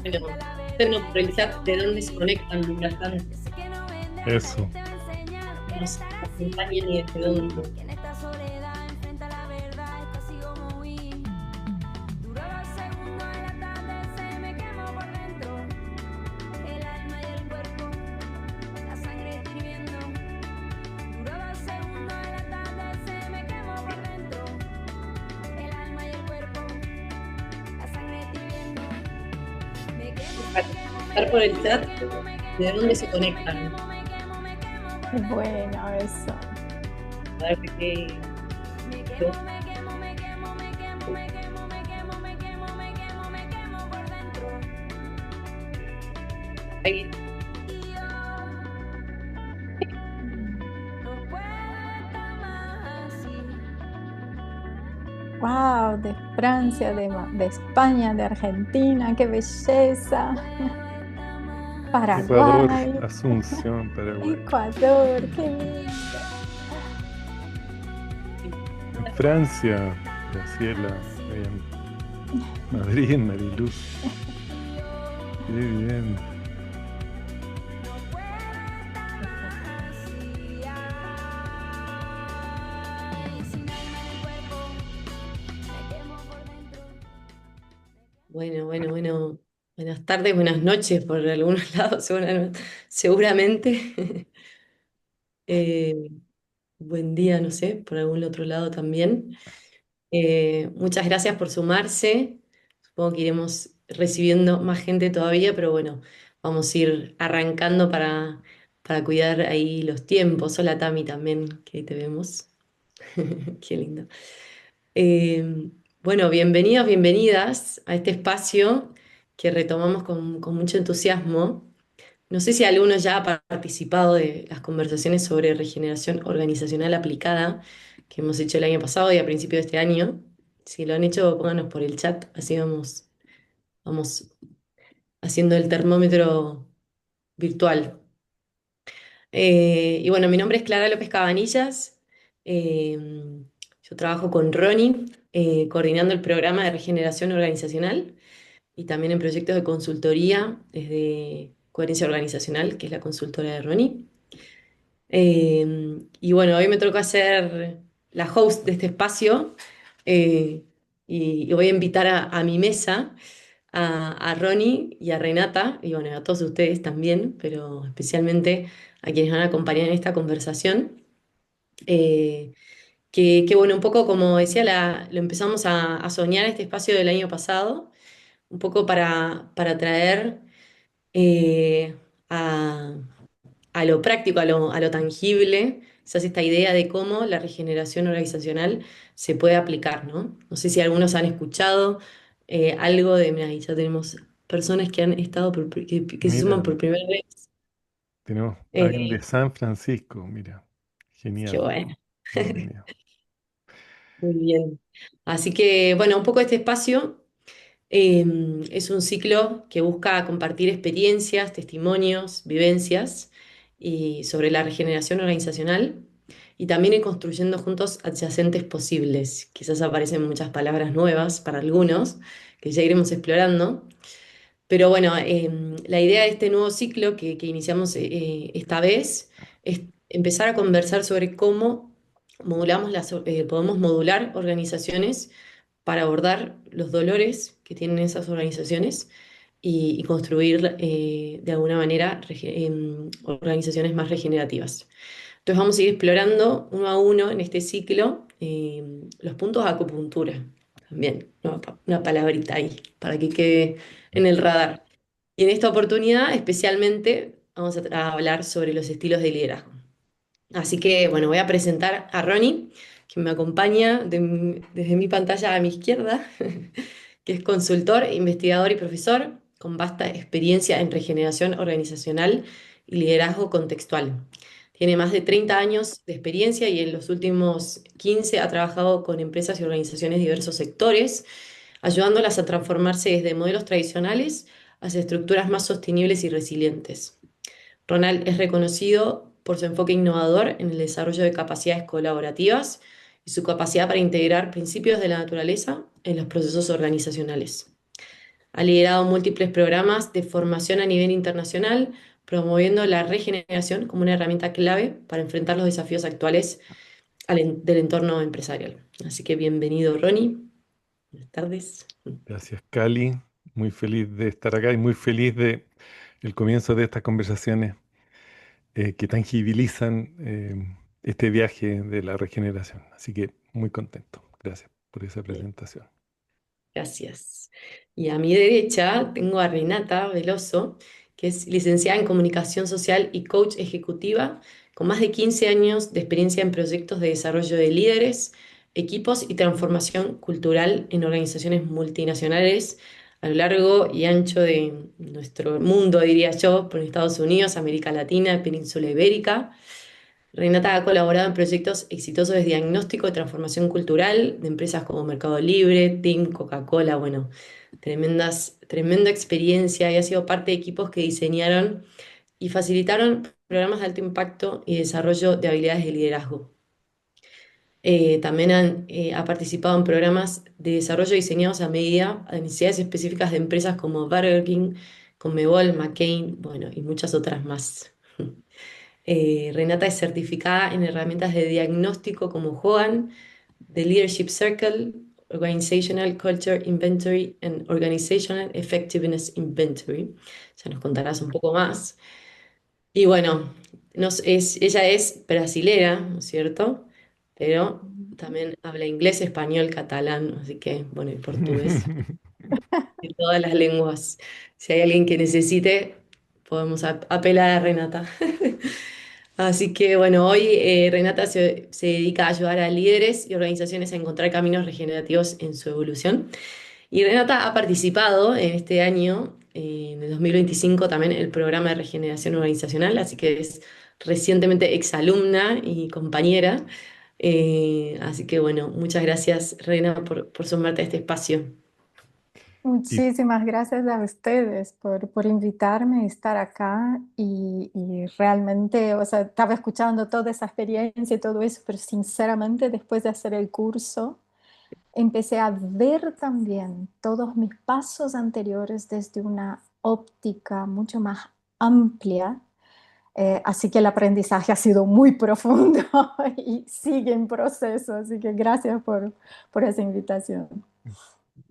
Bueno, no por el chat de dónde se conectan mientras tanto, Eso. nos acompañen y desde dónde. Para estar por el chat de dónde se conectan. Es bueno eso. A ver de qué. Ahí. Wow, de Francia, de España, de Argentina, qué belleza. Ecuador, Paraguay, Asunción, Paraguay. Ecuador, qué lindo. En Francia, Graciela, en Madrid, Mariluz. Qué bien. Bueno, bueno, bueno. Buenas tardes, buenas noches por algunos lados, seguramente. Eh, buen día, no sé, por algún otro lado también. Muchas gracias por sumarse. Supongo que iremos recibiendo más gente todavía, pero bueno, vamos a ir arrancando para cuidar ahí los tiempos. Hola Tami también, que ahí te vemos. Qué lindo. Bueno, bienvenidos, bienvenidas a este espacio que retomamos con mucho entusiasmo. No sé si alguno ya ha participado de las conversaciones sobre regeneración organizacional aplicada que hemos hecho el año pasado y a principio de este año. Si lo han hecho, pónganos por el chat, así vamos haciendo el termómetro virtual. Y bueno, mi nombre es Clara López Cabanillas. Eh, yo trabajo con Ronnie, coordinando el programa de regeneración organizacional y también en proyectos de consultoría desde Coherencia Organizacional, que es la consultora de Ronnie. Y bueno, hoy me toca ser la host de este espacio eh, y voy a invitar a mi mesa a Ronnie y a Renata, y bueno, a todos ustedes también, pero especialmente a quienes van a acompañar en esta conversación. Eh, que bueno, un poco como decía, lo empezamos a soñar este espacio del año pasado, un poco para traer eh, a a lo práctico, a lo tangible, se hace esta idea de cómo la regeneración organizacional se puede aplicar, ¿no? No sé si algunos han escuchado algo de, mira, ahí ya tenemos personas que han estado, que se suman Mira, por primera vez. tenemos a alguien de Eh, San Francisco, mira. qué Genial. bueno, Bienvenido. muy bien. Así que, bueno, un poco este espacio eh, es un ciclo que busca compartir experiencias, testimonios, vivencias y sobre la regeneración organizacional y también ir construyendo juntos adyacentes posibles. Quizás aparecen muchas palabras nuevas para algunos que ya iremos explorando. Pero bueno, la idea de este nuevo ciclo que iniciamos esta vez es empezar a conversar sobre cómo podemos modular organizaciones para abordar los dolores que tienen esas organizaciones y construir de alguna manera organizaciones más regenerativas. Entonces vamos a ir explorando uno a uno en este ciclo los puntos de acupuntura. También, una palabrita ahí para que quede en el radar. Y en esta oportunidad especialmente vamos a hablar sobre los estilos de liderazgo. Así que bueno, voy a presentar a Ronnie, que me acompaña desde mi pantalla a mi izquierda, que es consultor, investigador y profesor con vasta experiencia en regeneración organizacional y liderazgo contextual. Tiene más de 30 años de experiencia y en los últimos 15 ha trabajado con empresas y organizaciones de diversos sectores, ayudándolas a transformarse desde modelos tradicionales hacia estructuras más sostenibles y resilientes. Ronald es reconocido por su enfoque innovador en el desarrollo de capacidades colaborativas y su capacidad para integrar principios de la naturaleza en los procesos organizacionales. Ha liderado múltiples programas de formación a nivel internacional, promoviendo la regeneración como una herramienta clave para enfrentar los desafíos actuales del entorno empresarial. Así que bienvenido, Ronnie. Buenas tardes. Gracias, Cali. Muy feliz de estar acá y muy feliz de el comienzo de estas conversaciones que tangibilizan este viaje de la regeneración. Así que muy contento. Gracias por esa presentación. Gracias. Y a mi derecha tengo a Renata Veloso, que es licenciada en Comunicación Social y coach ejecutiva, con más de 15 años de experiencia en proyectos de desarrollo de líderes, equipos y transformación cultural en organizaciones multinacionales a lo largo y ancho de nuestro mundo, diría yo, por Estados Unidos, América Latina, Península Ibérica. Renata ha colaborado en proyectos exitosos de diagnóstico de transformación cultural de empresas como Mercado Libre, Team, Coca-Cola, bueno, tremenda experiencia y ha sido parte de equipos que diseñaron y facilitaron programas de alto impacto y desarrollo de habilidades de liderazgo. También ha participado en programas de desarrollo diseñados a medida de necesidades específicas de empresas como Burger King, Conmebol, McCain, bueno, y muchas otras más. Renata es certificada en herramientas de diagnóstico como Hogan, The Leadership Circle, Organizational Culture Inventory and Organizational Effectiveness Inventory. Ya nos contarás un poco más. Y bueno, ella es brasilera, ¿no es cierto? Pero también habla inglés, español, catalán, así que, bueno, y portugués, y todas las lenguas. Si hay alguien que necesite, podemos apelar a Renata. Así que bueno, hoy Renata se dedica a ayudar a líderes y organizaciones a encontrar caminos regenerativos en su evolución. Y Renata ha participado en este año, en el 2025, también en el programa de regeneración organizacional, así que es recientemente exalumna y compañera. Así que bueno, muchas gracias, Rena, por sumarte a este espacio. Y, Muchísimas gracias a ustedes por invitarme a estar acá y realmente, o sea, estaba escuchando toda esa experiencia y todo eso, pero sinceramente después de hacer el curso, empecé a ver también todos mis pasos anteriores desde una óptica mucho más amplia. Así que el aprendizaje ha sido muy profundo y sigue en proceso. Así que gracias por esa invitación.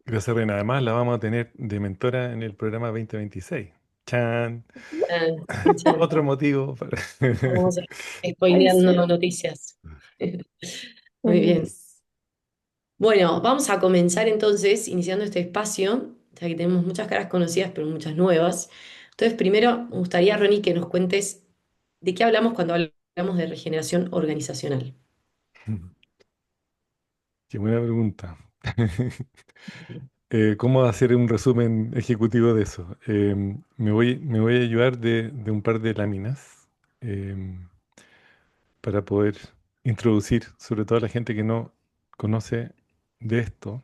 gracias, Reina. Además, la vamos a tener de mentora en el programa 2026. ¡Chan! Ah, ya, Otro motivo para... vamos Ay, spoileando sí, noticias. Muy bien. feliz. Bueno, vamos a comenzar entonces iniciando este espacio, ya que tenemos muchas caras conocidas, pero muchas nuevas. Entonces, primero me gustaría, Ronnie, que nos cuentes de qué hablamos cuando hablamos de regeneración organizacional. Qué buena pregunta. ¿Cómo hacer un resumen ejecutivo de eso? Me voy a ayudar de un par de láminas em, para poder introducir, sobre todo a la gente que no conoce de esto.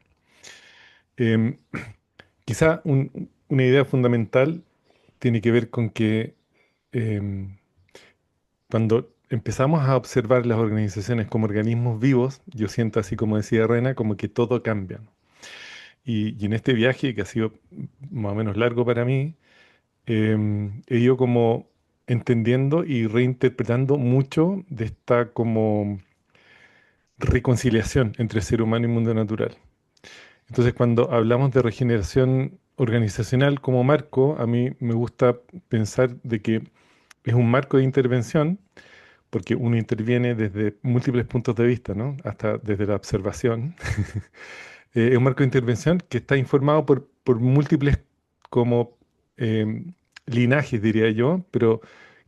Em, Quizá una idea fundamental tiene que ver con que em, cuando empezamos a observar las organizaciones como organismos vivos, yo siento así como decía Rena, como que todo cambia. Y en este viaje, que ha sido más o menos largo para mí, he ido como entendiendo y reinterpretando mucho de esta como reconciliación entre ser humano y mundo natural. Entonces, cuando hablamos de regeneración organizacional como marco, a mí me gusta pensar de que es un marco de intervención, porque uno interviene desde múltiples puntos de vista, ¿no? Hasta desde la observación. Es un marco de intervención que está informado por múltiples como em, linajes, diría yo, pero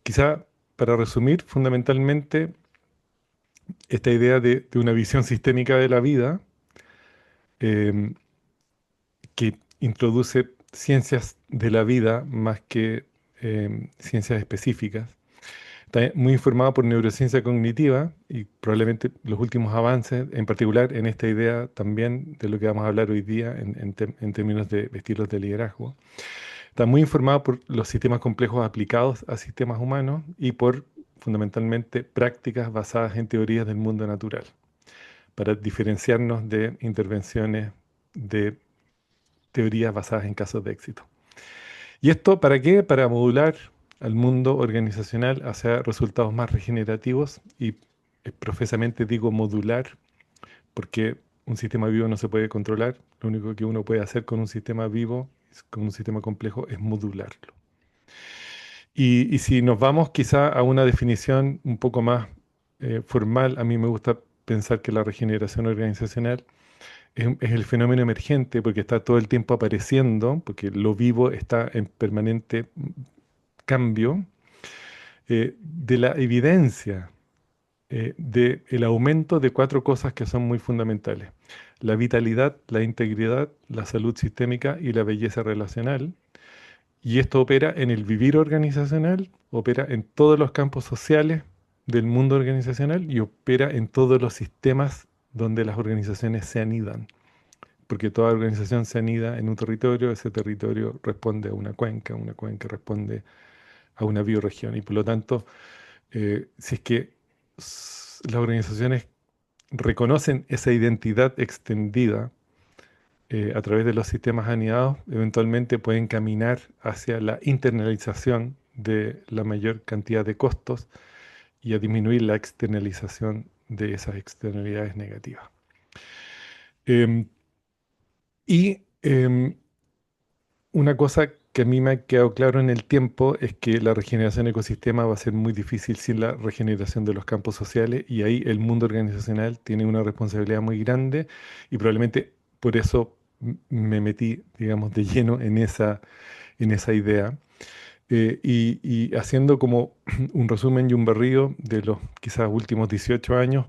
quizá para resumir, fundamentalmente, esta idea de una visión sistémica de la vida em, que introduce ciencias de la vida más que ciencias específicas. Está muy informado por neurociencia cognitiva y probablemente los últimos avances, en particular en esta idea también de lo que vamos a hablar hoy día en términos de estilos de liderazgo. Está muy informado por los sistemas complejos aplicados a sistemas humanos y por fundamentalmente prácticas basadas en teorías del mundo natural, para diferenciarnos de intervenciones de teorías basadas en casos de éxito. ¿Y esto para qué? Para modular al mundo organizacional hacia resultados más regenerativos y profesamente digo modular porque un sistema vivo no se puede controlar. Lo único que uno puede hacer con un sistema vivo, con un sistema complejo, es modularlo. Y si nos vamos quizá a una definición un poco más formal, a mí me gusta pensar que la regeneración organizacional es el fenómeno emergente porque está todo el tiempo apareciendo, porque lo vivo está en permanente cambio, de la evidencia del aumento de cuatro cosas que son muy fundamentales. La vitalidad, la integridad, la salud sistémica y la belleza relacional. Y esto opera en el vivir organizacional, opera en todos los campos sociales del mundo organizacional y opera en todos los sistemas donde las organizaciones se anidan. Porque toda organización se anida en un territorio, ese territorio responde a una cuenca responde a una bioregión. Y por lo tanto, si es que las organizaciones reconocen esa identidad extendida a través de los sistemas anidados, eventualmente pueden caminar hacia la internalización de la mayor cantidad de costos y a disminuir la externalización de esas externalidades negativas. Em, y una cosa que a mí me ha quedado claro en el tiempo es que la regeneración de ecosistema va a ser muy difícil sin la regeneración de los campos sociales y ahí el mundo organizacional tiene una responsabilidad muy grande y probablemente por eso me metí, digamos, de lleno en esa idea. Y haciendo como un resumen y un barrido de los quizás últimos 18 años,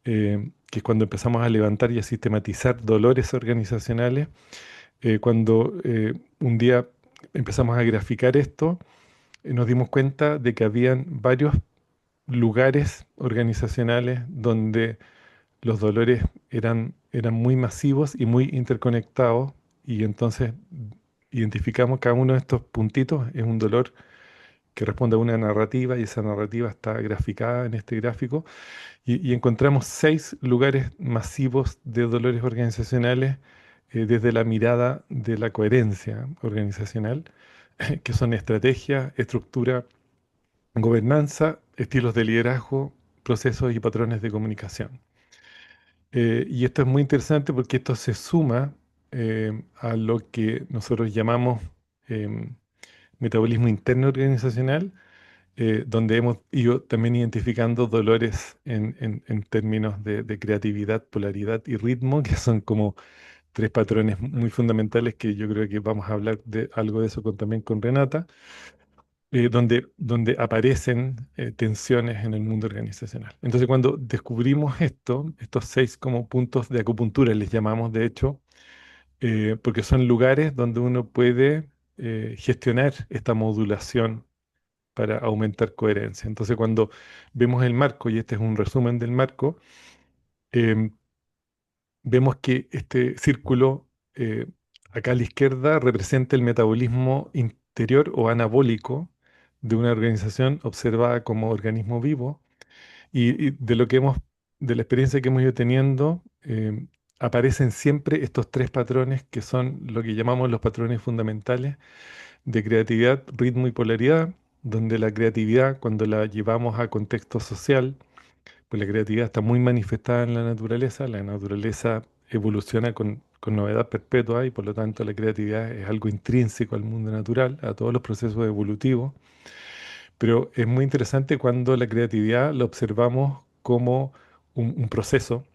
que es cuando empezamos a levantar y a sistematizar dolores organizacionales, cuando un día empezamos a graficar esto, nos dimos cuenta de que habían varios lugares organizacionales donde los dolores eran muy masivos y muy interconectados y entonces identificamos cada uno de estos puntitos es un dolor que responde a una narrativa y esa narrativa está graficada en este gráfico y encontramos 6 lugares masivos de dolores organizacionales desde la mirada de la coherencia organizacional, que son estrategia, estructura, gobernanza, estilos de liderazgo, procesos y patrones de comunicación. Y esto es muy interesante porque esto se suma a lo que nosotros llamamos em, metabolismo interno organizacional, donde hemos ido también identificando dolores en términos de creatividad, polaridad y ritmo, que son como 3 patrones muy fundamentales que yo creo que vamos a hablar de algo de eso también con Renata, donde aparecen tensiones en el mundo organizacional. Entonces, cuando descubrimos esto, estos 6 como puntos de acupuntura, les llamamos de hecho, porque son lugares donde uno puede gestionar esta modulación para aumentar coherencia. Entonces, cuando vemos el marco, y este es un resumen del marco, em, vemos que este círculo acá a la izquierda representa el metabolismo interior o anabólico de una organización observada como organismo vivo y de lo que de la experiencia que hemos ido teniendo, aparecen siempre estos 3 patrones que son lo que llamamos los patrones fundamentales de creatividad, ritmo y polaridad, donde la creatividad, cuando la llevamos a contexto social, pues la creatividad está muy manifestada en la naturaleza evoluciona con novedad perpetua y por lo tanto la creatividad es algo intrínseco al mundo natural, a todos los procesos evolutivos, pero es muy interesante cuando la creatividad la observamos como un proceso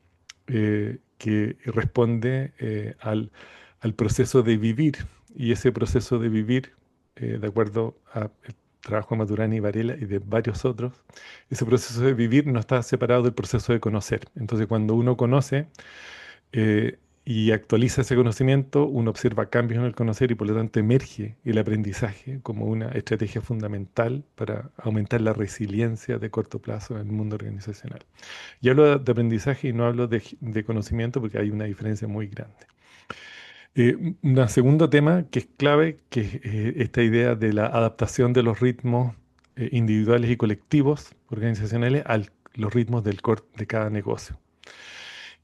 que responde al proceso de vivir y ese proceso de vivir, de acuerdo al trabajo de Maturana y Varela y de varios otros, ese proceso de vivir no está separado del proceso de conocer. Entonces, cuando uno conoce y actualiza ese conocimiento, uno observa cambios en el conocer y por lo tanto emerge el aprendizaje como una estrategia fundamental para aumentar la resiliencia de corto plazo en el mundo organizacional. Y hablo de aprendizaje y no hablo de conocimiento porque hay una diferencia muy grande. Un segundo tema que es clave, que es esta idea de la adaptación de los ritmos individuales y colectivos organizacionales a los ritmos del core de cada negocio.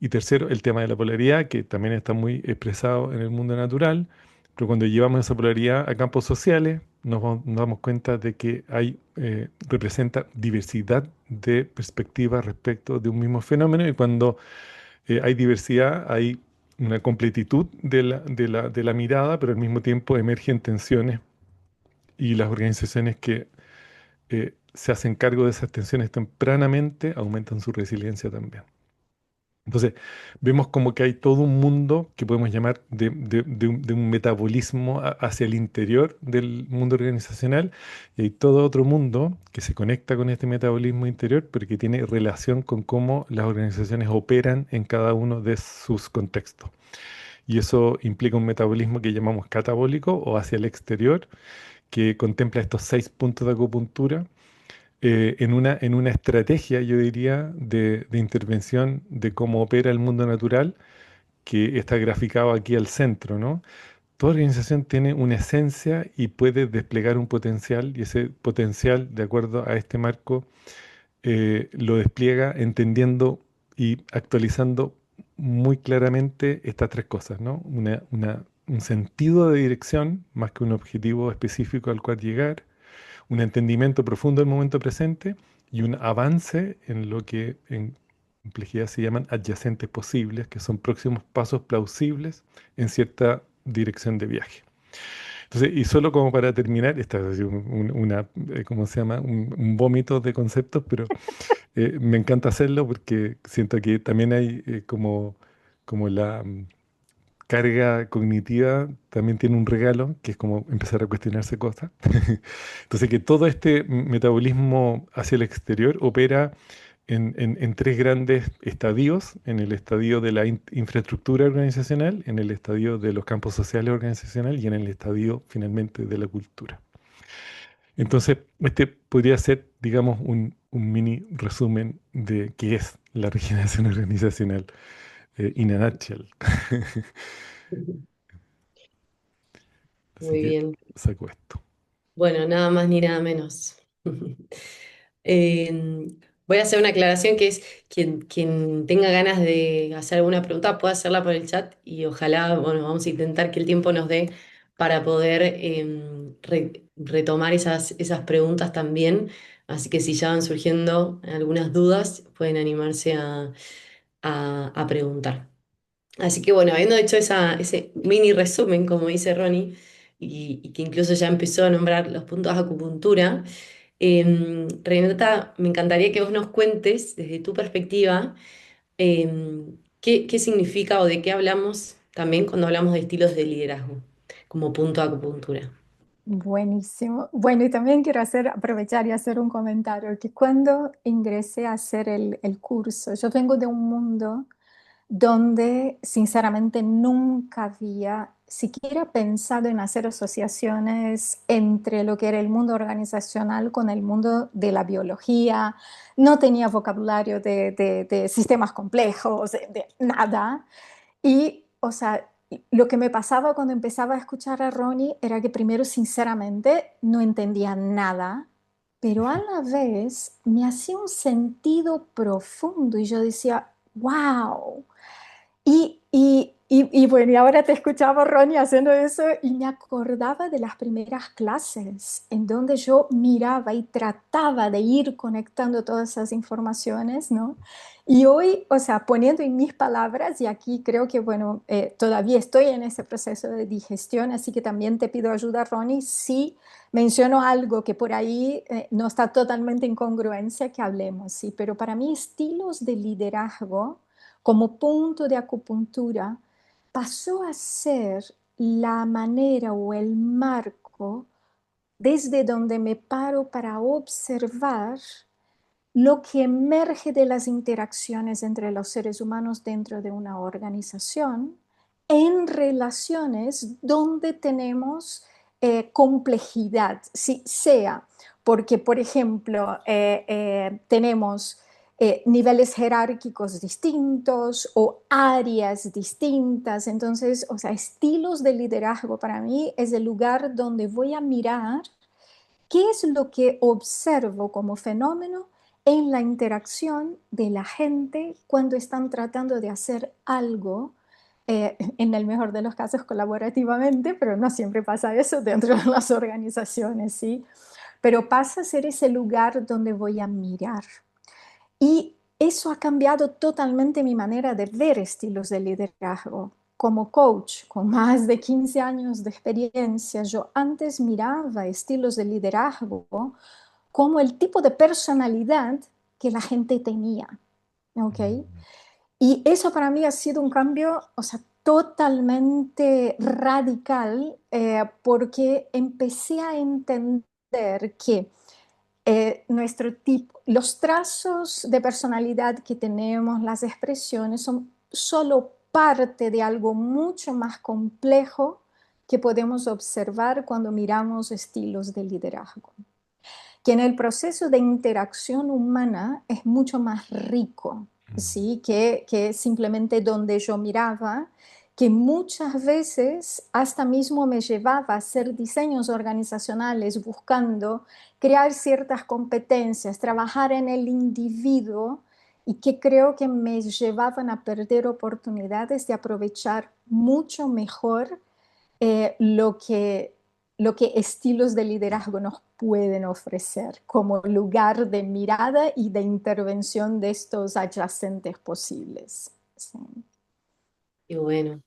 Y tercero, el tema de la polaridad, que también está muy expresado en el mundo natural, pero cuando llevamos esa polaridad a campos sociales, nos damos cuenta de que representa diversidad de perspectivas respecto de un mismo fenómeno, y cuando hay diversidad, hay una completitud de la mirada, pero al mismo tiempo emergen tensiones, y las organizaciones que se hacen cargo de esas tensiones tempranamente aumentan su resiliencia también. Entonces, vemos como que hay todo un mundo que podemos llamar de un metabolismo hacia el interior del mundo organizacional, y hay todo otro mundo que se conecta con este metabolismo interior, pero que tiene relación con cómo las organizaciones operan en cada uno de sus contextos. Y eso implica un metabolismo que llamamos catabólico o hacia el exterior, que contempla estos 6 puntos de acupuntura en una estrategia, yo diría, de intervención de cómo opera el mundo natural, que está graficado aquí al centro, ¿no? Toda organización tiene una esencia y puede desplegar un potencial, y ese potencial, de acuerdo a este marco, lo despliega entendiendo y actualizando muy claramente estas tres cosas, ¿no? Un sentido de dirección, más que un objetivo específico al cual llegar, un entendimiento profundo del momento presente y un avance en lo que en complejidad se llaman adyacentes posibles, que son próximos pasos plausibles en cierta dirección de viaje. Entonces, y solo como para terminar, esta es ¿cómo se llama? Un vómito de conceptos, pero me encanta hacerlo porque siento que también hay como la carga cognitiva también tiene un regalo, que es como empezar a cuestionarse cosas. Entonces, que todo este metabolismo hacia el exterior opera en tres grandes estadios: en el estadio de la infraestructura organizacional, en el estadio de los campos sociales organizacionales y en el estadio finalmente de la cultura. Entonces, este podría ser, digamos, un mini resumen de qué es la regeneración organizacional in a nutshell. Así Muy que bien. saco esto. Bueno, nada más ni nada menos. Eh, Voy a hacer una aclaración que es quien tenga ganas de hacer alguna pregunta puede hacerla por el chat, y ojalá, bueno, vamos a intentar que el tiempo nos dé para poder retomar esas preguntas también. Así que si ya van surgiendo algunas dudas, pueden animarse a preguntar. Así que bueno, habiendo hecho ese mini resumen, como dice Ronnie, y que incluso ya empezó a nombrar los puntos de acupuntura, Renata, me encantaría que vos nos cuentes desde tu perspectiva qué significa o de qué hablamos también cuando hablamos de estilos de liderazgo como punto de acupuntura. Buenísimo. Bueno, y también quiero aprovechar y hacer un comentario, que cuando ingresé a hacer el curso, yo vengo de un mundo donde sinceramente nunca había siquiera pensado en hacer asociaciones entre lo que era el mundo organizacional con el mundo de la biología. No tenía vocabulario de sistemas complejos, de nada. Y, o sea, lo que me pasaba cuando empezaba a escuchar a Ronnie era que primero, sinceramente, no entendía nada, pero a la vez me hacía un sentido profundo y yo decía, wow. Y bueno, y ahora te escuchaba, Ronnie, haciendo eso y me acordaba de las primeras clases en donde yo miraba y trataba de ir conectando todas esas informaciones, ¿no? Y hoy, o sea, poniendo en mis palabras, y aquí creo que, bueno, todavía estoy en ese proceso de digestión, así que también te pido ayuda, Ronnie, si menciono algo que por ahí no está totalmente en congruencia, que hablemos, ¿sí? Pero para mí, estilos de liderazgo como punto de acupuntura pasó a ser la manera o el marco desde donde me paro para observar lo que emerge de las interacciones entre los seres humanos dentro de una organización en relaciones donde tenemos complejidad, si sea porque, por ejemplo, tenemos niveles jerárquicos distintos o áreas distintas. Entonces, o sea, estilos de liderazgo para mí es el lugar donde voy a mirar qué es lo que observo como fenómeno en la interacción de la gente cuando están tratando de hacer algo, en el mejor de los casos colaborativamente, pero no siempre pasa eso dentro de las organizaciones, ¿sí? Pero pasa a ser ese lugar donde voy a mirar. Y eso ha cambiado totalmente mi manera de ver estilos de liderazgo. Como coach, con más de 15 años de experiencia, yo antes miraba estilos de liderazgo como el tipo de personalidad que la gente tenía, ¿ok? Mm. Y eso para mí ha sido un cambio, o sea, totalmente radical, porque empecé a entender que nuestro tipo, los trazos de personalidad que tenemos, las expresiones, son solo parte de algo mucho más complejo que podemos observar cuando miramos estilos de liderazgo, que en el proceso de interacción humana es mucho más rico, Mm. ¿sí? Que simplemente donde yo miraba, que muchas veces hasta mismo me llevaba a hacer diseños organizacionales buscando crear ciertas competencias, trabajar en el individuo, y que creo que me llevaban a perder oportunidades de aprovechar mucho mejor lo que estilos de liderazgo nos pueden ofrecer como lugar de mirada y de intervención de estos adyacentes posibles. Sí. Y bueno.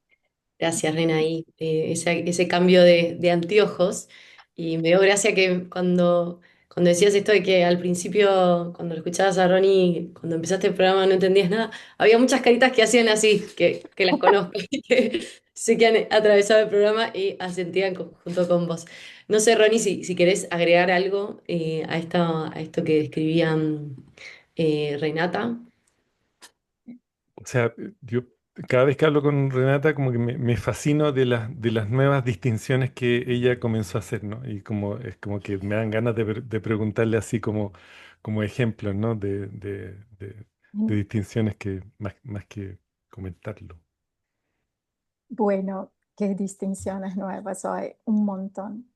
Gracias, Rena, ahí. Ese cambio de anteojos. Y me dio gracia que cuando decías esto de que al principio, cuando lo escuchabas a Ronnie, cuando empezaste el programa no entendías nada, había muchas caritas que hacían así, que las conozco, y que sé que han atravesado el programa y asentían junto con vos. No sé, Ronnie, si querés agregar algo a esto que describía Renata. O sea, yo cada vez que hablo con Renata, como que me fascino de las nuevas distinciones que ella comenzó a hacer, ¿no? Y como es como que me dan ganas de preguntarle así como, como ejemplos, ¿no? De distinciones que más que comentarlo. Bueno, qué distinciones nuevas hay, un montón.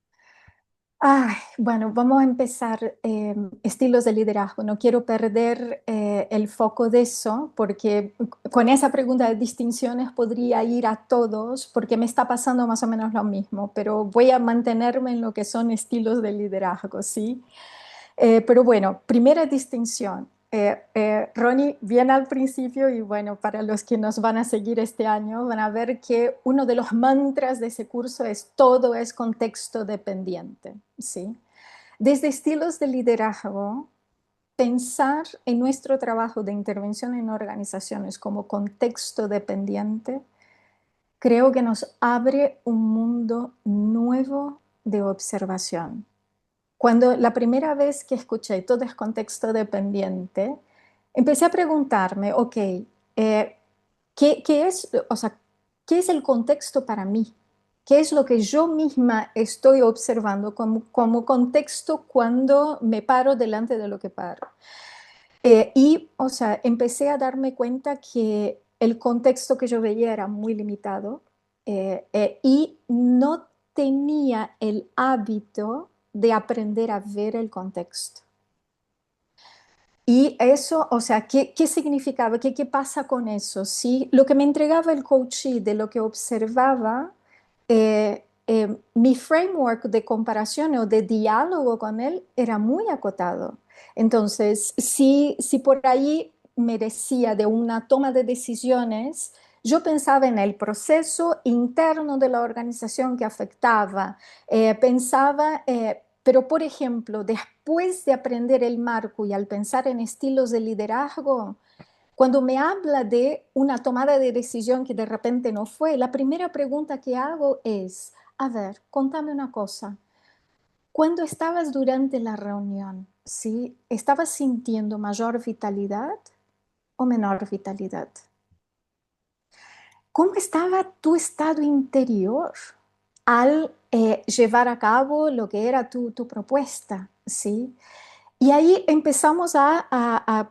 Ay, bueno, vamos a empezar estilos de liderazgo. No quiero perder el foco de eso porque con esa pregunta de distinciones podría ir a todos porque me está pasando más o menos lo mismo, pero voy a mantenerme en lo que son estilos de liderazgo, ¿sí? Pero bueno, primera distinción. Ronnie, bien al principio y bueno, para los que nos van a seguir este año, van a ver que uno de los mantras de ese curso es todo es contexto dependiente, ¿sí? Desde estilos de liderazgo, pensar en nuestro trabajo de intervención en organizaciones como contexto dependiente, creo que nos abre un mundo nuevo de observación. Cuando la primera vez que escuché todo es contexto dependiente, empecé a preguntarme, ok, ¿qué es, o sea, qué es el contexto para mí? ¿Qué es lo que yo misma estoy observando como contexto cuando me paro delante de lo que paro? O sea, empecé a darme cuenta que el contexto que yo veía era muy limitado y no tenía el hábito de aprender a ver el contexto. Y eso, o sea, ¿qué significaba? ¿Qué pasa con eso? ¿Sí? Lo que me entregaba el coachee de lo que observaba, mi framework de comparación o de diálogo con él era muy acotado. Entonces, si por ahí me decía de una toma de decisiones, yo pensaba en el proceso interno de la organización que afectaba, pensaba, pero por ejemplo, después de aprender el marco y al pensar en estilos de liderazgo, cuando me habla de una tomada de decisión que de repente no fue, la primera pregunta que hago es, a ver, contame una cosa. Cuando estabas durante la reunión, ¿sí? ¿Estabas sintiendo mayor vitalidad o menor vitalidad? ¿Cómo estaba tu estado interior al llevar a cabo lo que era tu propuesta? ¿Sí? Y ahí empezamos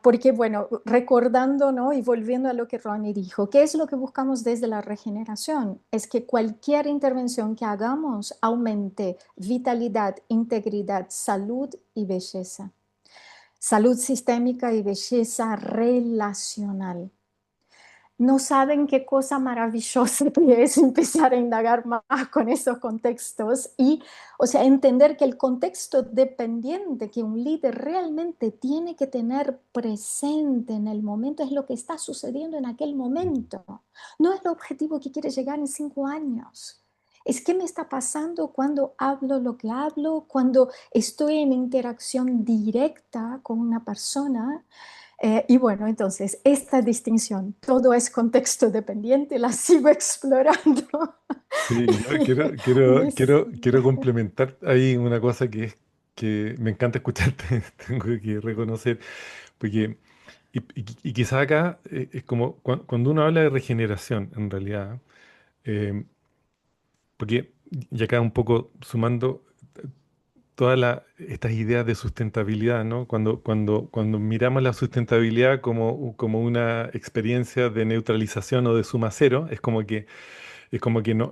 porque bueno, recordando, ¿no? Y volviendo a lo que Ronnie dijo, ¿qué es lo que buscamos desde la regeneración? Es que cualquier intervención que hagamos aumente vitalidad, integridad, salud y belleza. salud sistémica y belleza relacional. No saben qué cosa maravillosa que es empezar a indagar más con esos contextos y, o sea, entender que el contexto dependiente que un líder realmente tiene que tener presente en el momento es lo que está sucediendo en aquel momento. No es el objetivo que quiere llegar en 5 años. Es qué me está pasando cuando hablo lo que hablo, cuando estoy en interacción directa con una persona. Y bueno, entonces, esta distinción, todo es contexto dependiente, la sigo explorando. Sí, yo Y es- quiero complementar ahí una cosa que es que me encanta escucharte, tengo que reconocer, porque, y quizá acá es como cuando uno habla de regeneración, en realidad, eh, porque, y acá un poco sumando todas estas ideas de sustentabilidad, ¿no? Cuando miramos la sustentabilidad como una experiencia de neutralización o de suma cero, es como que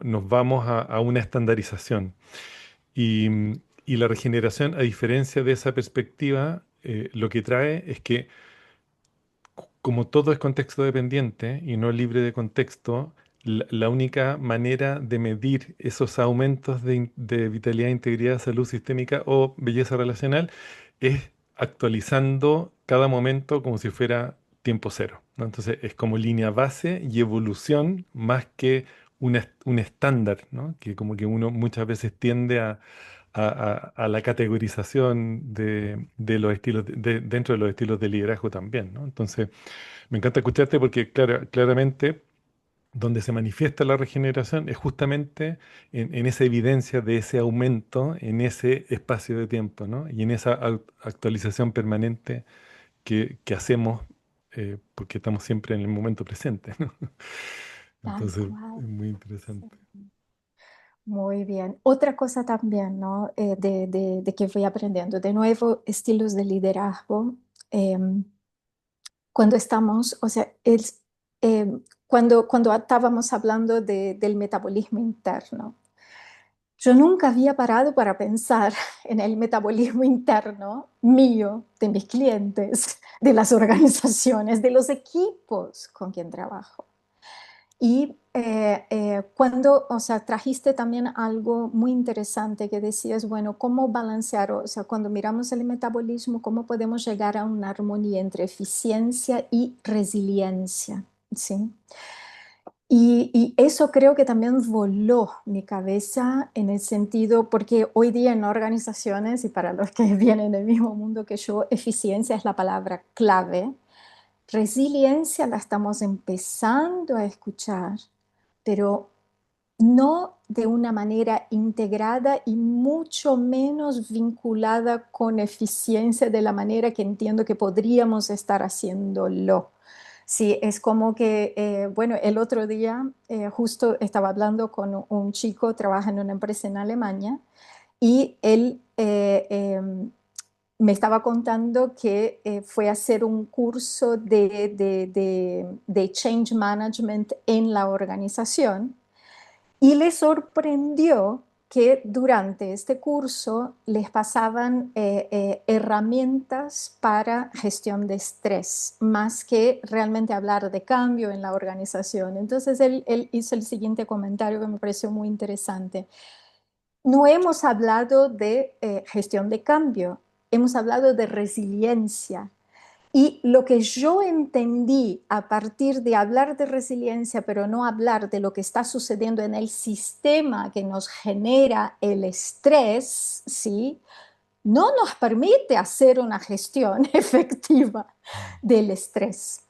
nos vamos a una estandarización. Y, y la regeneración, a diferencia de esa perspectiva, lo que trae es que como todo es contexto dependiente y no libre de contexto, la única manera de medir esos aumentos de vitalidad, integridad, salud sistémica o belleza relacional es actualizando cada momento como si fuera tiempo cero, ¿no? Entonces es como línea base y evolución más que un estándar, ¿no? Que como que uno muchas veces tiende a la categorización de los estilos dentro de los estilos de liderazgo también, ¿no? Entonces, me encanta escucharte porque claramente donde se manifiesta la regeneración es justamente en esa evidencia de ese aumento en ese espacio de tiempo, ¿no? Y en esa actualización permanente que hacemos porque estamos siempre en el momento presente, ¿no? Tal Entonces, cual. es muy Sí. interesante. Muy bien. Otra cosa también, ¿no? De que voy aprendiendo. De nuevo, estilos de liderazgo. Em, cuando estamos, o sea, cuando estábamos hablando del metabolismo interno, yo nunca había parado para pensar en el metabolismo interno mío, de mis clientes, de las organizaciones, de los equipos con quien trabajo. Y cuando, o sea, trajiste también algo muy interesante que decías, bueno, ¿cómo balancear? O sea, cuando miramos el metabolismo, ¿cómo podemos llegar a una armonía entre eficiencia y resiliencia? ¿Sí? Y eso creo que también voló mi cabeza en el sentido, porque hoy día en organizaciones, y para los que vienen del mismo mundo que yo, eficiencia es la palabra clave. Resiliencia la estamos empezando a escuchar, pero no de una manera integrada y mucho menos vinculada con eficiencia de la manera que entiendo que podríamos estar haciéndolo. Sí, es como que, bueno, el otro día justo estaba hablando con un chico, trabaja en una empresa en Alemania, y él me estaba contando que fue a hacer un curso de change management en la organización y le sorprendió que durante este curso les pasaban herramientas para gestión de estrés, más que realmente hablar de cambio en la organización. Entonces él hizo el siguiente comentario que me pareció muy interesante. No hemos hablado de gestión de cambio, hemos hablado de resiliencia. Y lo que yo entendí a partir de hablar de resiliencia, pero no hablar de lo que está sucediendo en el sistema que nos genera el estrés, ¿sí? No nos permite hacer una gestión efectiva del estrés.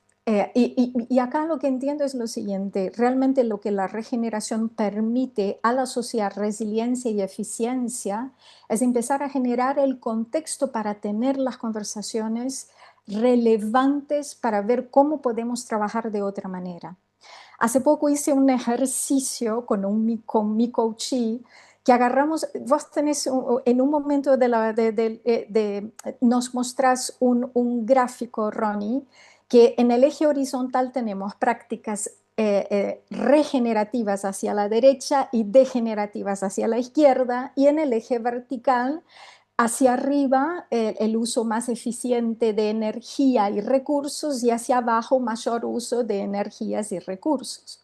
Y acá lo que entiendo es lo siguiente, realmente lo que la regeneración permite al asociar resiliencia y eficiencia es empezar a generar el contexto para tener las conversaciones relevantes para ver cómo podemos trabajar de otra manera. Hace poco hice un ejercicio con mi coachee que agarramos, vos tenés en un momento nos mostrás gráfico, Ronnie, que en el eje horizontal tenemos prácticas regenerativas hacia la derecha y degenerativas hacia la izquierda, y en el eje vertical hacia arriba el uso más eficiente de energía y recursos y hacia abajo mayor uso de energías y recursos.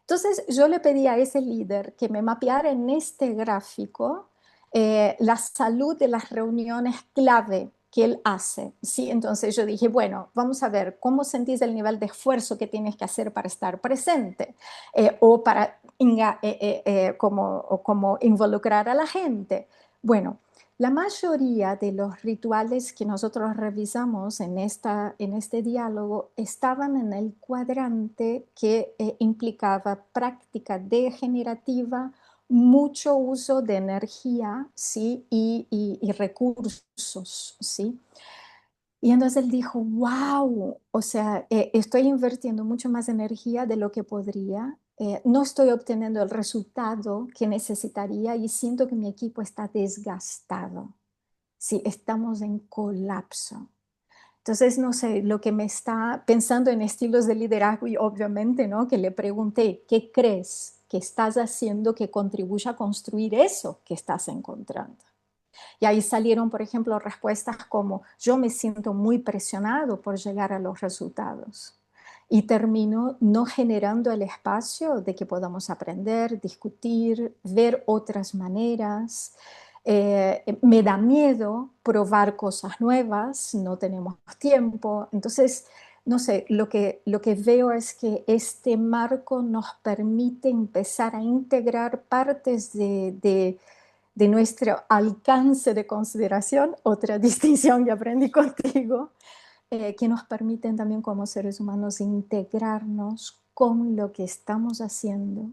Entonces yo le pedí a ese líder que me mapeara en este gráfico la salud de las reuniones clave que él hace, ¿sí? Entonces yo dije, bueno, vamos a ver cómo sentís el nivel de esfuerzo que tienes que hacer para estar presente o para como involucrar a la gente. Bueno, la mayoría de los rituales que nosotros revisamos en este diálogo estaban en el cuadrante que implicaba práctica degenerativa, mucho uso de energía, ¿sí? Y recursos, ¿sí? Y entonces él dijo, wow, o sea, estoy invirtiendo mucho más energía de lo que podría, no estoy obteniendo el resultado que necesitaría y siento que mi equipo está desgastado. Sí, estamos en colapso. Entonces, no sé, lo que me está pensando en estilos de liderazgo y obviamente, ¿no? Que le pregunté, ¿qué crees que estás haciendo que contribuya a construir eso que estás encontrando? Y ahí salieron, por ejemplo, respuestas como, yo me siento muy presionado por llegar a los resultados. Y termino no generando el espacio de que podamos aprender, discutir, ver otras maneras. Me da miedo probar cosas nuevas, no tenemos tiempo. Entonces, no sé, lo que veo es que este marco nos permite empezar a integrar partes de nuestro alcance de consideración, otra distinción que aprendí contigo, que nos permiten también como seres humanos integrarnos con lo que estamos haciendo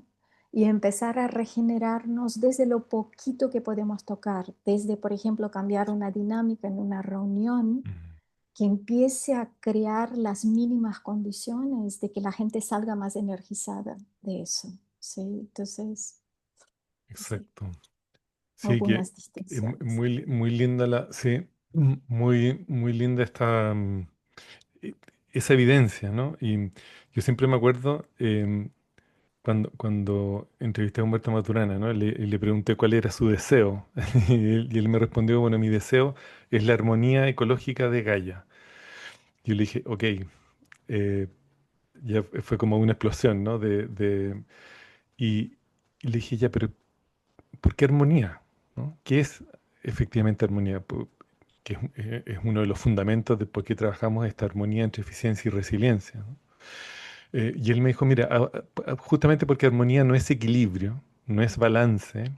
y empezar a regenerarnos desde lo poquito que podemos tocar, desde, por ejemplo, cambiar una dinámica en una reunión Mm, que empiece a crear las mínimas condiciones de que la gente salga más energizada de eso. ¿Sí? Entonces, sí, exacto. Sí, algunas que es distinciones. muy, muy linda sí, muy, muy linda e- esa evidencia, ¿no? Y yo siempre me acuerdo cuando entrevisté a Humberto Maturana, ¿no? Y le pregunté cuál era su deseo. Y él me respondió, bueno, mi deseo es la armonía ecológica de Gaia. Yo le dije, ok, ya fue como una explosión, ¿no? Y, y le dije, ya, pero ¿por qué armonía? ¿No? ¿Qué es efectivamente armonía? Que es uno de los fundamentos de por qué trabajamos esta armonía entre eficiencia y resiliencia, ¿no? Y él me dijo, mira, justamente porque armonía no es equilibrio, no es balance,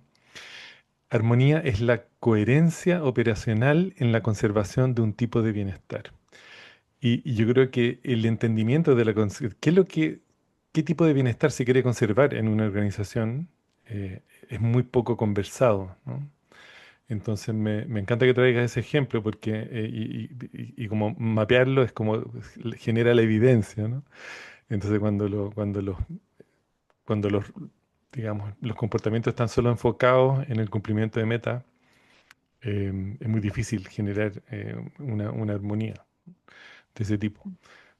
armonía es la coherencia operacional en la conservación de un tipo de bienestar. Y yo creo que el entendimiento de qué es lo qué tipo de bienestar se quiere conservar en una organización es muy poco conversado, ¿no? Entonces me encanta que traigas ese ejemplo porque y como mapearlo es como genera la evidencia, ¿no? Entonces cuando los digamos los comportamientos están solo enfocados en el cumplimiento de meta, es muy difícil generar una armonía de ese tipo.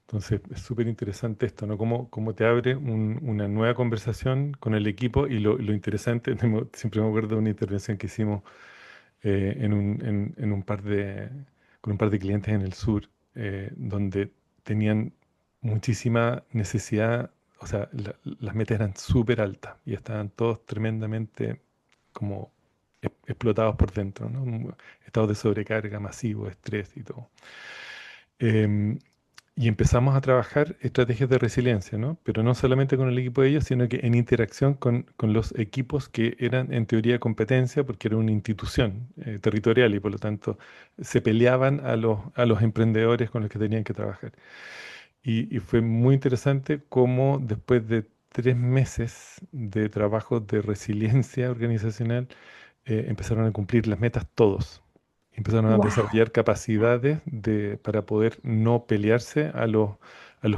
Entonces es súper interesante esto, ¿no? Cómo te abre una nueva conversación con el equipo y lo interesante, siempre me acuerdo de una intervención que hicimos en un con un par de clientes en el sur, donde tenían muchísima necesidad, o sea, las metas eran súper altas y estaban todos tremendamente como explotados por dentro, ¿no? Estados de sobrecarga masivo, estrés y todo. Em, y empezamos a trabajar estrategias de resiliencia, ¿no? Pero no solamente con el equipo de ellos, sino que en interacción con los equipos que eran en teoría competencia, porque era una institución territorial y por lo tanto se peleaban a los emprendedores con los que tenían que trabajar. Y fue muy interesante cómo después de 3 meses de trabajo de resiliencia organizacional, empezaron a cumplir las metas todos. Empezaron a ¡Wow! desarrollar capacidades para poder no pelearse a los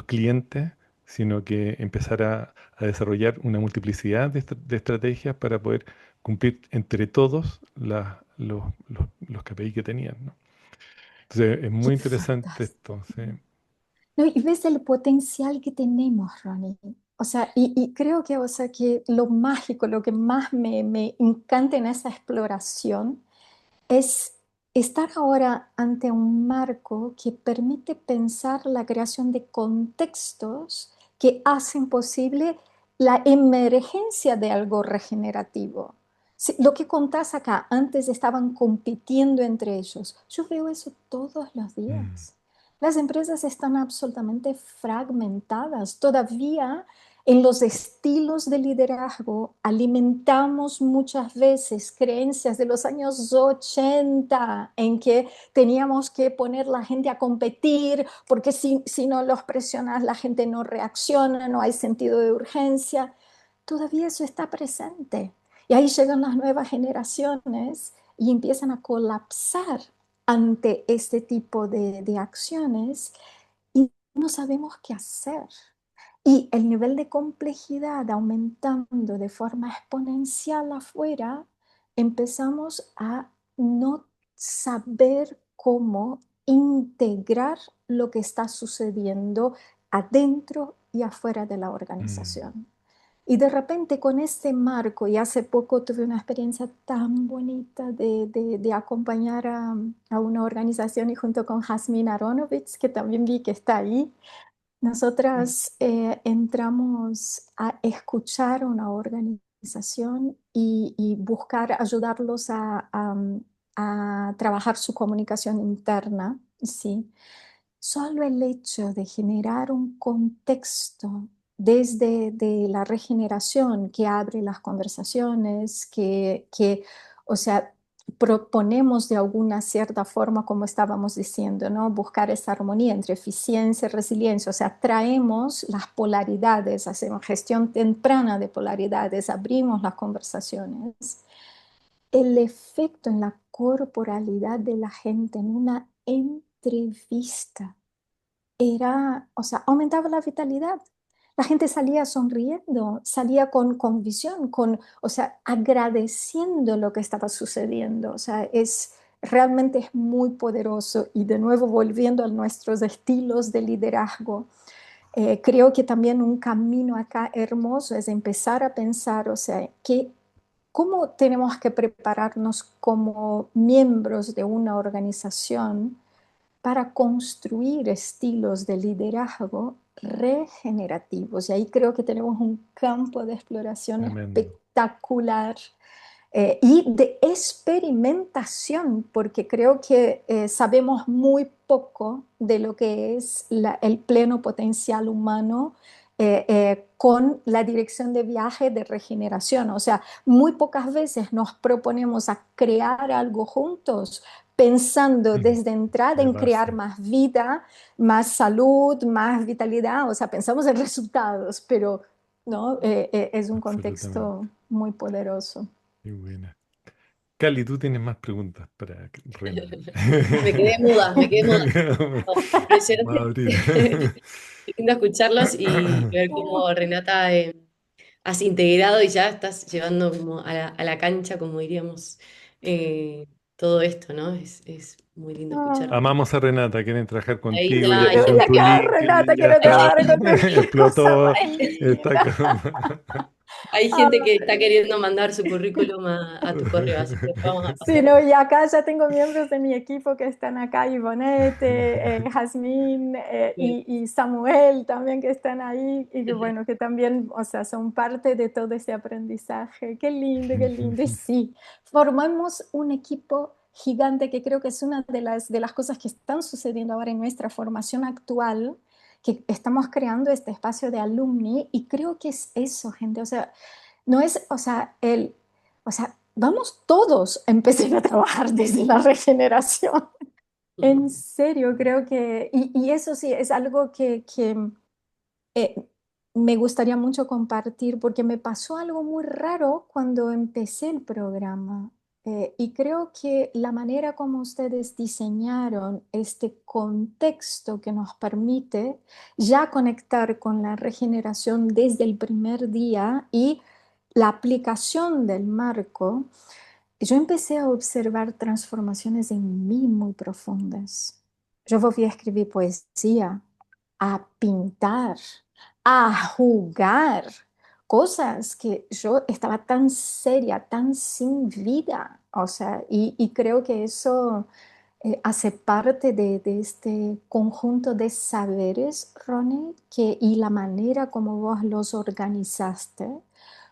clientes, sino que empezar a desarrollar una multiplicidad de estrategias para poder cumplir entre todos los KPI que tenían, ¿no? Entonces, es ¡Qué muy interesante fantástico! esto, sí. No, y ves el potencial que tenemos, Ronnie. O sea, y creo que, o sea, que lo mágico, lo que más me encanta en esa exploración es estar ahora ante un marco que permite pensar la creación de contextos que hacen posible la emergencia de algo regenerativo. Lo que contás acá, antes estaban compitiendo entre ellos. Yo veo eso todos los Mm, días. Las empresas están absolutamente fragmentadas. Todavía en los estilos de liderazgo alimentamos muchas veces creencias de los años 80 en que teníamos que poner la gente a competir porque si no los presionas la gente no reacciona, no hay sentido de urgencia. Todavía eso está presente. Y ahí llegan las nuevas generaciones y empiezan a colapsar ante este tipo de acciones y no sabemos qué hacer. Y el nivel de complejidad aumentando de forma exponencial afuera, empezamos a no saber cómo integrar lo que está sucediendo adentro y afuera de la mm. organización. Y de repente con este marco, y hace poco tuve una experiencia tan bonita de acompañar a una organización y junto con Jasmine Aronovitz, que también vi que está ahí, nosotras entramos a escuchar una organización y buscar ayudarlos a trabajar su comunicación interna, ¿sí? Solo el hecho de generar un contexto desde de la regeneración que abre las conversaciones, o sea, proponemos de alguna cierta forma, como estábamos diciendo, ¿no? Buscar esa armonía entre eficiencia y resiliencia, o sea, traemos las polaridades, hacemos gestión temprana de polaridades, abrimos las conversaciones. El efecto en la corporalidad de la gente en una entrevista era, o sea, aumentaba la vitalidad. La gente salía sonriendo, salía con visión, o sea, agradeciendo lo que estaba sucediendo. O sea, realmente es muy poderoso. Y de nuevo, volviendo a nuestros estilos de liderazgo, creo que también un camino acá hermoso es empezar a pensar, o sea, cómo tenemos que prepararnos como miembros de una organización para construir estilos de liderazgo regenerativos. Y ahí creo que tenemos un campo de exploración Tremendo. espectacular y de experimentación, porque creo que sabemos muy poco de lo que es el pleno potencial humano con la dirección de viaje de regeneración. O sea, muy pocas veces nos proponemos a crear algo juntos pensando Mm. desde entrada De en crear base, más vida, más salud, más vitalidad. O sea, pensamos en resultados, pero ¿no? Es un absolutamente. contexto muy poderoso. Qué buena. Cali, tú tienes más preguntas para Renata. Me quedé muda. Vamos a Impresionante. abrir. Qué lindo escucharlos y ver cómo Renata has integrado y ya estás llevando como a la cancha, como diríamos, todo esto, ¿no? Es muy lindo escuchar. Ah, Amamos a Renata, quieren trabajar Ahí, contigo, ya ay, vieron ya tu que Renata LinkedIn, ya quiere está, trabajar contigo, qué cosa explotó, más está linda. como... hay gente que está Ay, queriendo mandar su currículum a tu correo, así que vamos a sí, pasar. no, y acá ya tengo miembros de mi equipo que están acá, Ivonete, Jazmín y Samuel también que están ahí y que bueno, que también, o sea, son parte de todo ese aprendizaje. Qué lindo, qué lindo. Y sí, formamos un equipo gigante que creo que es una de las cosas que están sucediendo ahora en nuestra formación actual, que estamos creando este espacio de alumni y creo que es eso, gente, o sea, no es, o sea, vamos todos a empezar a trabajar desde la regeneración. En serio, creo que, y eso sí, es algo que eh, me gustaría mucho compartir porque me pasó algo muy raro cuando empecé el programa. Y creo que la manera como ustedes diseñaron este contexto que nos permite ya conectar con la regeneración desde el primer día y la aplicación del marco, yo empecé a observar transformaciones en mí muy profundas. Yo volví a escribir poesía, a pintar, a jugar, cosas que yo estaba tan seria, tan sin vida. O sea, y creo que eso hace parte de este conjunto de saberes, Ronnie, y la manera como vos los organizaste,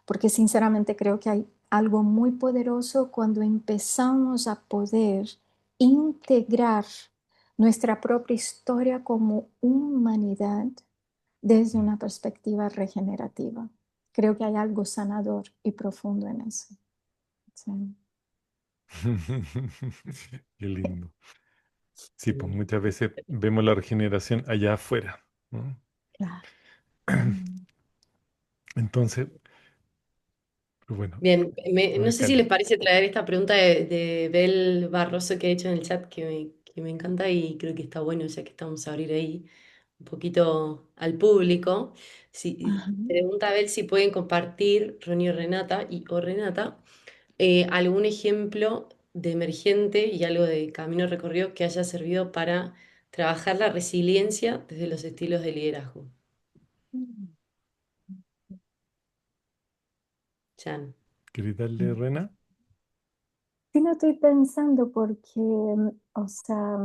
porque sinceramente creo que hay algo muy poderoso cuando empezamos a poder integrar nuestra propia historia como humanidad desde una perspectiva regenerativa. Creo que hay algo sanador y profundo en eso. Sí, Qué lindo. Sí, pues Sí. muchas veces vemos la regeneración allá afuera, ¿no? claro. Mm. Entonces, pues bueno, Bien, no sé si Cale. les parece traer esta pregunta de Bel Barroso que ha hecho en el chat que me encanta y creo que está bueno, ya que estamos a abrir ahí un poquito al público. Ajá. Pregunta a Bel si pueden compartir, Ronnie o Renata, algún ejemplo de emergente y algo de camino recorrido que haya servido para trabajar la resiliencia desde los estilos de liderazgo. Chan. ¿Querés darle, Rena? Sí, lo estoy pensando porque, o sea,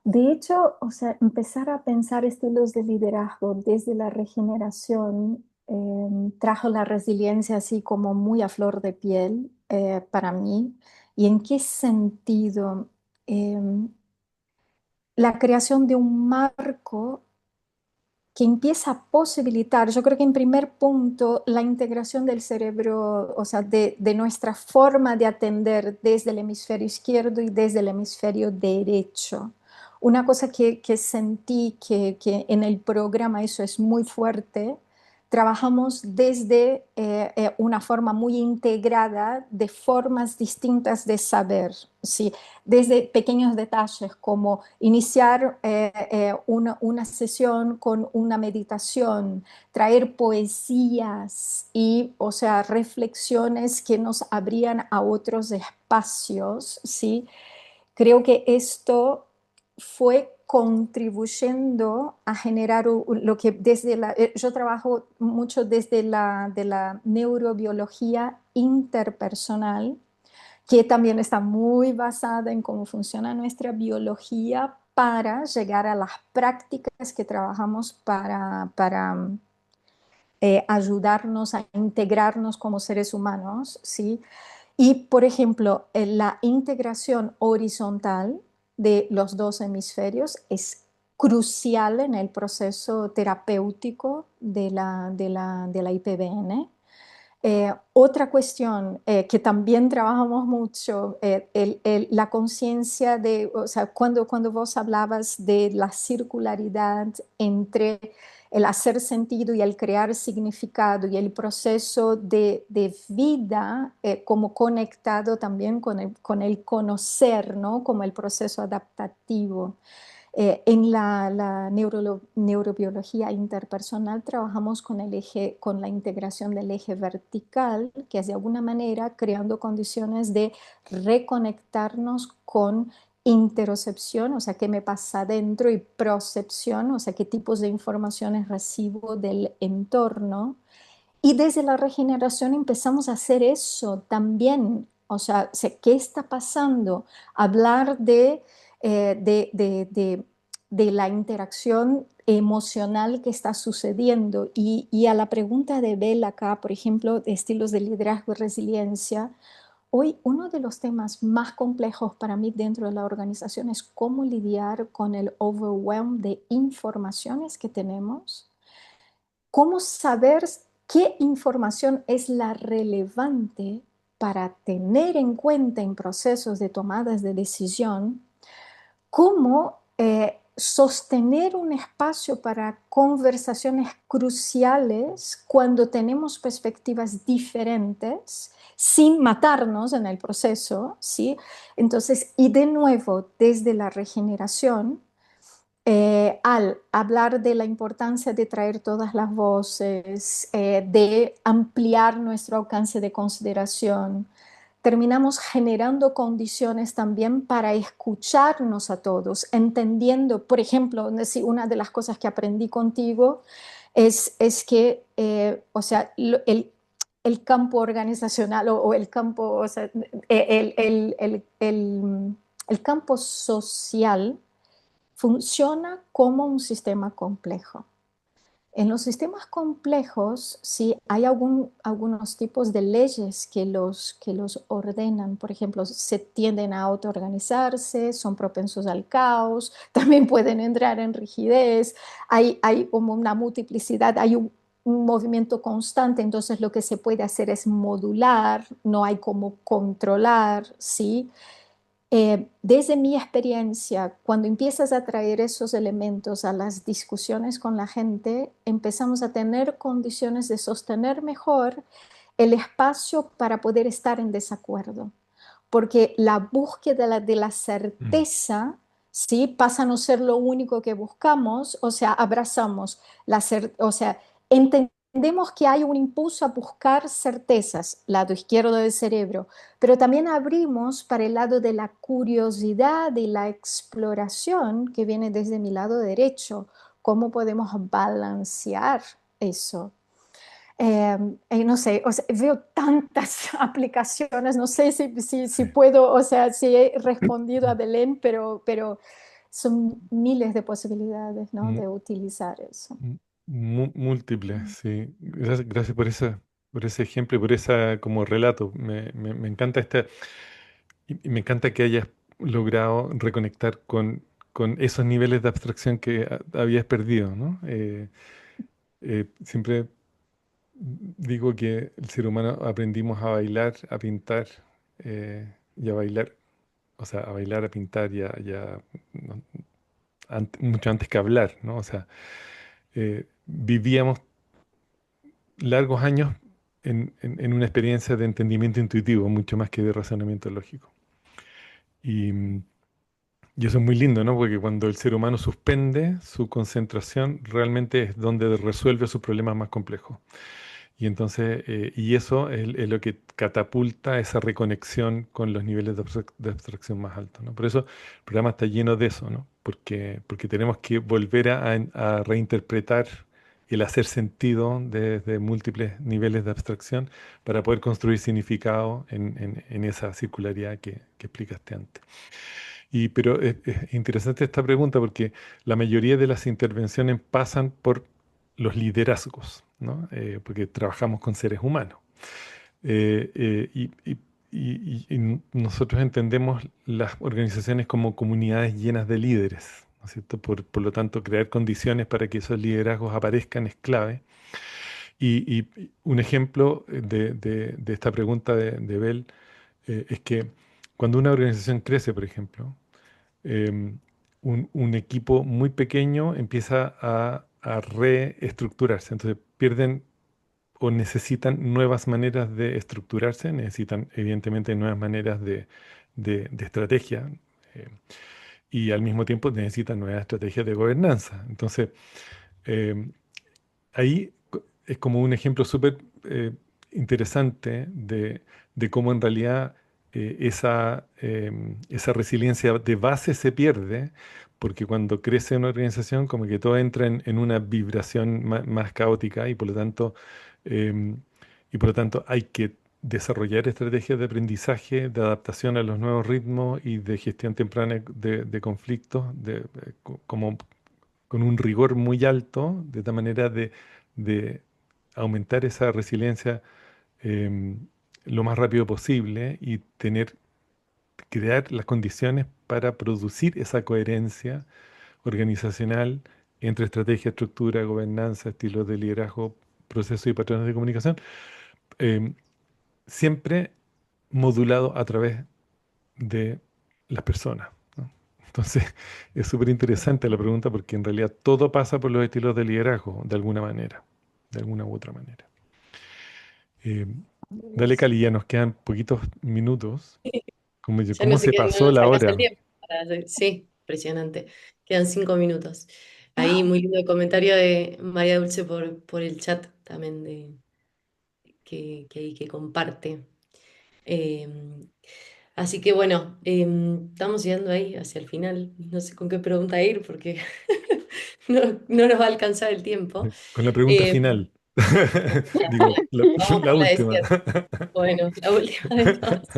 de hecho, o sea, empezar a pensar estilos de liderazgo desde la regeneración trajo la resiliencia así como muy a flor de piel para mí. ¿Y en qué sentido? Em, la creación de un marco que empieza a posibilitar, yo creo que en primer punto, la integración del cerebro, o sea, de nuestra forma de atender desde el hemisferio izquierdo y desde el hemisferio derecho. Una cosa que sentí que en el programa eso es muy fuerte, trabajamos desde una forma muy integrada de formas distintas de saber, ¿sí? Desde pequeños detalles como iniciar una sesión con una meditación, traer poesías y, o sea, reflexiones que nos abrían a otros espacios, ¿sí? Creo que esto fue contribuyendo a generar lo que desde yo trabajo mucho desde de la neurobiología interpersonal, que también está muy basada en cómo funciona nuestra biología para llegar a las prácticas que trabajamos para ayudarnos a integrarnos como seres humanos, ¿sí? Y, por ejemplo, la integración horizontal de los dos hemisferios es crucial en el proceso terapéutico de la IPBN. Otra cuestión que también trabajamos mucho, la conciencia de, o sea, cuando vos hablabas de la circularidad entre el hacer sentido y el crear significado y el proceso de vida como conectado también con el conocer, ¿no? Como el proceso adaptativo. En neurobiología interpersonal trabajamos con el eje, con la integración del eje vertical, que es de alguna manera creando condiciones de reconectarnos con interocepción, o sea, qué me pasa adentro, y procepción, o sea, qué tipos de informaciones recibo del entorno. Y desde la regeneración empezamos a hacer eso también. O sea, ¿qué está pasando? Hablar de la interacción emocional que está sucediendo. Y a la pregunta de Bella acá, por ejemplo, de estilos de liderazgo y resiliencia, hoy uno de los temas más complejos para mí dentro de la organización es cómo lidiar con el overwhelm de informaciones que tenemos, cómo saber qué información es la relevante para tener en cuenta en procesos de tomadas de decisión, cómo sostener un espacio para conversaciones cruciales cuando tenemos perspectivas diferentes sin matarnos en el proceso, ¿sí? Entonces, y de nuevo, desde la regeneración, al hablar de la importancia de traer todas las voces, de ampliar nuestro alcance de consideración, terminamos generando condiciones también para escucharnos a todos, entendiendo, por ejemplo, una de las cosas que aprendí contigo es que, o sea, el campo organizacional o el campo, o sea, el campo social funciona como un sistema complejo. En los sistemas complejos, sí hay algunos tipos de leyes que los ordenan. Por ejemplo, se tienden a autoorganizarse, son propensos al caos, también pueden entrar en rigidez, hay como una multiplicidad, hay un movimiento constante, entonces lo que se puede hacer es modular, no hay como controlar, ¿sí? Desde mi experiencia, cuando empiezas a traer esos elementos a las discusiones con la gente, empezamos a tener condiciones de sostener mejor el espacio para poder estar en desacuerdo, porque la búsqueda de la Mm, certeza, ¿sí? Pasa a no ser lo único que buscamos, o sea, abrazamos o sea, entendemos que hay un impulso a buscar certezas, lado izquierdo del cerebro, pero también abrimos para el lado de la curiosidad y la exploración que viene desde mi lado derecho. ¿Cómo podemos balancear eso? No sé, o sea, veo tantas aplicaciones, no sé si sí. puedo, o sea, si he respondido a Belén, pero son miles de posibilidades, ¿no? Mu- De utilizar eso. Múltiples, sí. Gracias por ese ejemplo y por esa como relato. Me encanta y me encanta que hayas logrado reconectar con esos niveles de abstracción que habías perdido, ¿no? Siempre digo que el ser humano aprendimos a bailar, a pintar y a bailar, o sea, a bailar, a pintar ¿no? Mucho antes que hablar, ¿no? O sea, vivíamos largos años en una experiencia de entendimiento intuitivo, mucho más que de razonamiento lógico. Y, y eso es muy lindo, ¿no? Porque cuando el ser humano suspende su concentración, realmente es donde resuelve sus problemas más complejos. Y entonces, y eso es lo que catapulta esa reconexión con los niveles de abstracción más altos, ¿no? Por eso el programa está lleno de eso, ¿no? Porque tenemos que volver a reinterpretar el hacer sentido desde múltiples niveles de abstracción para poder construir significado en esa circularidad que explicaste antes. Pero es interesante esta pregunta porque la mayoría de las intervenciones pasan por los liderazgos, ¿no? Porque trabajamos con seres humanos. Eh, eh, y, y- y nosotros entendemos las organizaciones como comunidades llenas de líderes, ¿no es cierto? Por lo tanto, crear condiciones para que esos liderazgos aparezcan es clave. Y un ejemplo de esta pregunta de Bell es que cuando una organización crece, por ejemplo, un equipo muy pequeño empieza a reestructurarse. Entonces pierden o necesitan nuevas maneras de estructurarse, necesitan evidentemente nuevas maneras de estrategia eh, y al mismo tiempo necesitan nuevas estrategias de gobernanza. Entonces, em, ahí es como un ejemplo súper interesante de cómo en realidad esa resiliencia de base se pierde, porque cuando crece una organización como que todo entra en una vibración más caótica em, y por lo tanto hay que desarrollar estrategias de aprendizaje, de adaptación a los nuevos ritmos y de gestión temprana de conflictos, como con un rigor muy alto, de tal manera de aumentar esa resiliencia em, lo más rápido posible y crear las condiciones para producir esa coherencia organizacional entre estrategia, estructura, gobernanza, estilos de liderazgo, procesos y patrones de comunicación, em, siempre modulado a través de las personas, ¿no? Entonces, es súper interesante la pregunta porque en realidad todo pasa por los estilos de liderazgo, de alguna manera, de alguna u otra manera. Eh, Dale, Cali, ya nos quedan poquitos minutos. Ya no ¿Cómo sé se qué, no pasó nos la alcanza el hora? tiempo sí, impresionante. Quedan 5 minutos. Ahí muy lindo el comentario de María Dulce por el chat también que comparte. Eh, Así que bueno, estamos llegando ahí hacia el final. No sé con qué pregunta ir porque no nos va a alcanzar el tiempo. Con la pregunta Eh, final. Digo, Vamos la por la de última. cierre. Bueno, la última de todas.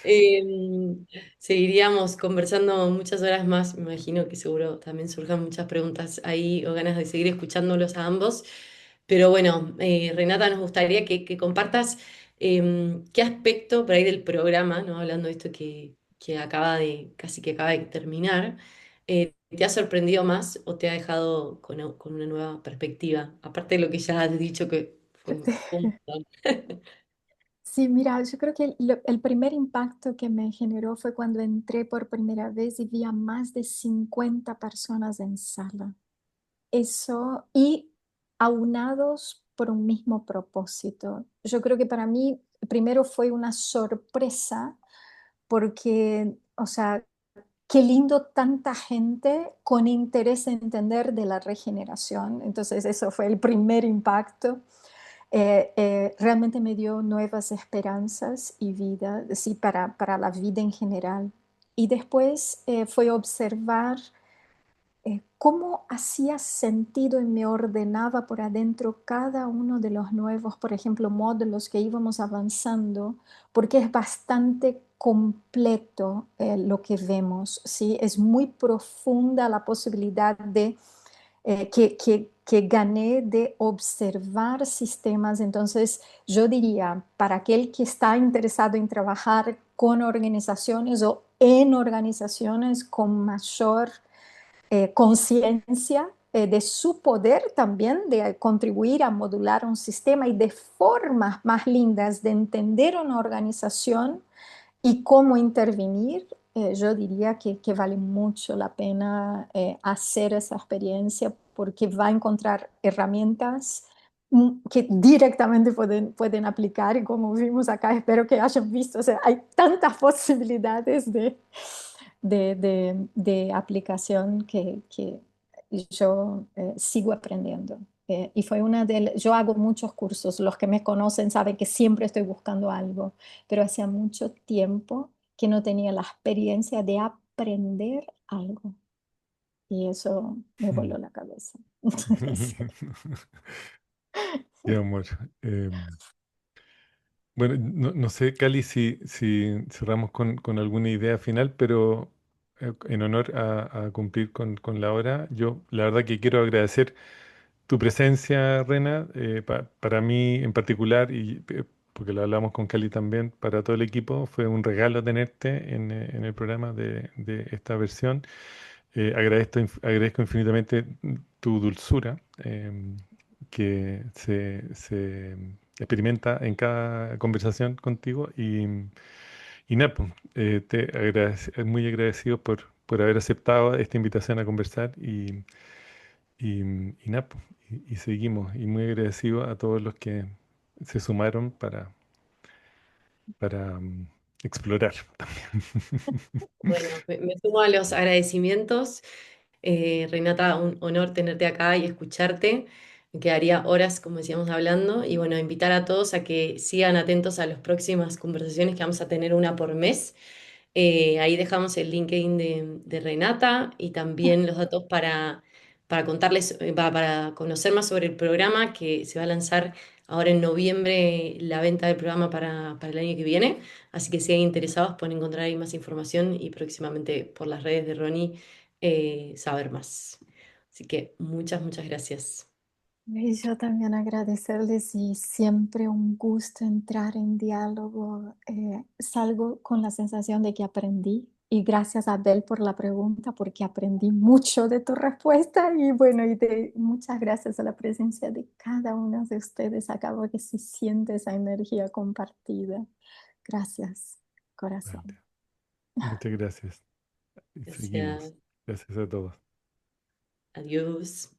Eh, Seguiríamos conversando muchas horas más. Me imagino que seguro también surjan muchas preguntas ahí o ganas de seguir escuchándolos a ambos. Pero bueno, Renata, nos gustaría que compartas qué aspecto por ahí del programa, ¿no? Hablando de esto que casi que acaba de terminar, ¿te ha sorprendido más o te ha dejado con una nueva perspectiva? Aparte de lo que ya has dicho que fue un montón. Sí, mira, yo creo que el primer impacto que me generó fue cuando entré por primera vez y vi a más de 50 personas en sala. Eso, y aunados por un mismo propósito. Yo creo que para mí primero fue una sorpresa porque, o sea, qué lindo tanta gente con interés en entender de la regeneración. Entonces, eso fue el primer impacto. Realmente me dio nuevas esperanzas y vida, sí, para la vida en general. Y después fue observar cómo hacía sentido y me ordenaba por adentro cada uno de los nuevos, por ejemplo, módulos que íbamos avanzando, porque es bastante completo lo que vemos, ¿sí? Es muy profunda la posibilidad de que gané de observar sistemas. Entonces, yo diría, para aquel que está interesado en trabajar con organizaciones o en organizaciones con mayor conciencia de su poder también de contribuir a modular un sistema y de formas más lindas de entender una organización y cómo intervenir, yo diría que vale mucho la pena hacer esa experiencia porque va a encontrar herramientas que directamente pueden aplicar y como vimos acá, espero que hayan visto, o sea, hay tantas posibilidades de aplicación que yo sigo aprendiendo. Y fue yo hago muchos cursos, los que me conocen saben que siempre estoy buscando algo, pero hacía mucho tiempo que no tenía la experiencia de aprender algo y eso me voló la cabeza. Sí. Qué amor. Bueno, no sé, Cali, si cerramos con alguna idea final, pero en honor a cumplir con la hora, yo la verdad que quiero agradecer tu presencia, Rena, para mí en particular, y porque lo hablamos con Cali también, para todo el equipo, fue un regalo tenerte en el programa de esta versión. Agradezco infinitamente tu dulzura, que se experimenta en cada conversación contigo. Y nada, pues, muy agradecido por haber aceptado esta invitación a conversar. Y nada, pues, y seguimos. Y muy agradecido a todos los que se sumaron para explorar también. Bueno, me sumo a los agradecimientos. Renata, un honor tenerte acá y escucharte. Me quedaría horas, como decíamos, hablando. Y bueno, invitar a todos a que sigan atentos a las próximas conversaciones que vamos a tener una por mes. Ahí dejamos el LinkedIn de Renata y también los datos para contarles, para conocer más sobre el programa que se va a lanzar ahora en noviembre, la venta del programa para el año que viene. Así que si hay interesados pueden encontrar ahí más información y próximamente por las redes de Ronnie saber más. Así que muchas gracias. Y yo también agradecerles y siempre un gusto entrar en diálogo. Salgo con la sensación de que aprendí y gracias a Abel por la pregunta porque aprendí mucho de tu respuesta y bueno, muchas gracias a la presencia de cada uno de ustedes acá porque se siente esa energía compartida. Gracias, Vale, corazón. muchas gracias. Y seguimos. Gracias. Gracias a todos. Adiós.